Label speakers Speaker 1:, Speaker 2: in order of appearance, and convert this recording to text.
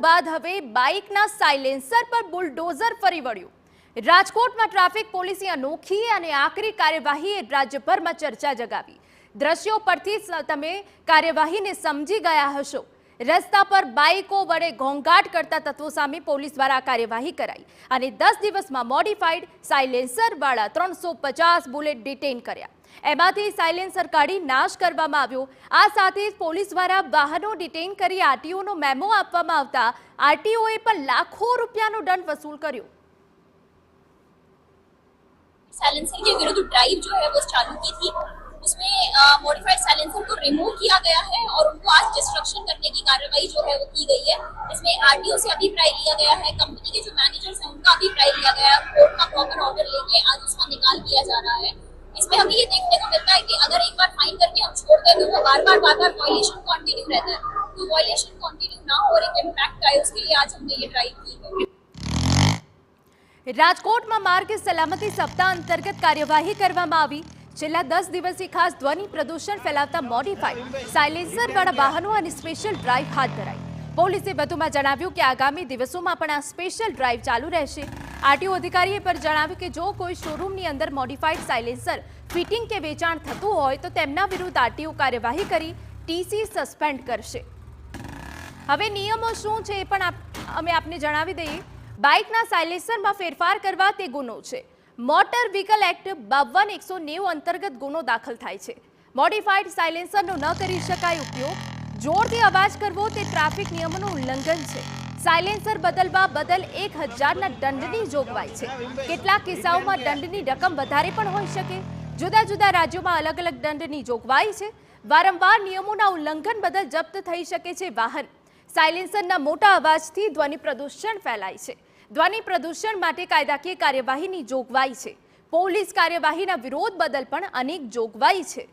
Speaker 1: બાદ હવે બાઇકના સાયલેન્સર પર બુલડોઝર ફરી વળ્યું। રાજકોટમાં ટ્રાફિક પોલીસની અનોખી અને આકરી કાર્યવાહીએ રાજ્યભરમાં ચર્ચા જગાવી। દ્રશ્યો પરથી તમે કાર્યવાહીને સમજી ગયા હશો। રસ્તા પર બાઇકો વડે ઘોંઘાટ કરતા તત્વો સામે પોલીસ દ્વારા કાર્યવાહી કરાઈ અને 10 દિવસમાં મોડિફાઈડ સાયલેન્સરવાળા 350 બુલેટ ડિટેઇન કર્યા। એમાંથી સાયલેન્સર કાઢી નાશ કરવામાં આવ્યો। આ સાથે જ પોલીસ દ્વારા વાહનો ડિટેઇન કરી આરટીઓનો મેમો આપવામાં આવતા આરટીઓએ પણ લાખો રૂપિયાનો દંડ વसूल કર્યો।
Speaker 2: साइलेंसर के विरुद्ध ड्राइव जो है वो चालू की थी। उसमें मॉडिफाइड साइलेंसर को रिमूव किया गया है और उनको आज डिस्ट्रक्शन करने की कार्रवाई जो है वो की गई है। इसमें आरटीओ से अभिप्राय लिया गया है, कंपनी के जो मैनेजर्स हैं उनका अभिप्राय लिया गया है। कोर्ट का प्रॉपर ऑर्डर लेके आज उसका निकाल किया जा रहा है। इसमें हमें ये देखने को मिलता है कि अगर एक बार फाइन करके हम छोड़ दें तो वो बार बार वॉयलेशन कंटिन्यू रहता है। तो वॉयलेशन कंटिन्यू ना हो और एक इम्पैक्ट आए उसके लिए आज हमने ये ड्राइव की है।
Speaker 1: રાજકોટમાં માર્ગ સલામતી સપ્તાહ અંતર્ગત કાર્યવાહી કરવામાં આવી। છેલ્લા 10 દિવસથી ખાસ ધ્વનિ પ્રદૂષણ ફેલાવતા મોડિફાઈડ સાયલેન્સરવાળા વાહનો અને સ્પેશિયલ ડ્રાઈવ હાથ ધરાઈ। પોલીસે વધુમાં જણાવ્યું કે આગામી દિવસોમાં પણ આ સ્પેશિયલ ડ્રાઈવ ચાલુ રહેશે। આરટીઓ અધિકારીએ પર જણાવ્યું કે જો કોઈ શોરૂમની અંદર મોડિફાઈડ સાયલેન્સર ફિટિંગ કે વેચાણ થતું હોય તો તેમના વિરુદ્ધ આરટીઓ કાર્યવાહી કરી ટીસી સસ્પેન્ડ કરશે। હવે નિયમો શું છે એ પણ અમે આપને જણાવી દઈએ। બાઇકના સાયલેન્સરમાં ફેરફાર કરવા તે ગુનો છે। મોટર વ્હીકલ એક્ટ 52-190 અંતર્ગત ગુનો દાખલ થાય છે। મોડિફાઈડ સાયલેન્સરનો ન કરી શકાય ઉપયોગ, જોરથી અવાજ કરવો તે ટ્રાફિક નિયમોનું ઉલ્લંઘન છે। સાયલેન્સર બદલવા બદલ 1000ના દંડની જોગવાઈ છે। કેટલાક કિસ્સાઓમાં દંડની રકમ વધારે પણ હોઈ શકે। જુદા જુદા રાજ્યોમાં અલગ અલગ દંડની જોગવાઈ છે। વારંવાર નિયમોના ઉલ્લંઘન બદલ જપ્ત થઈ શકે છે વાહન। સાયલેન્સરના મોટા અવાજથી ધ્વનિ પ્રદૂષણ ફેલાય છે। ધ્વનિ પ્રદૂષણ માટે કાયદાકીય કાર્યવાહીની જોગવાઈ છે। પોલીસ કાર્યવાહીના વિરોધ બદલ પણ અનેક જોગવાઈ છે।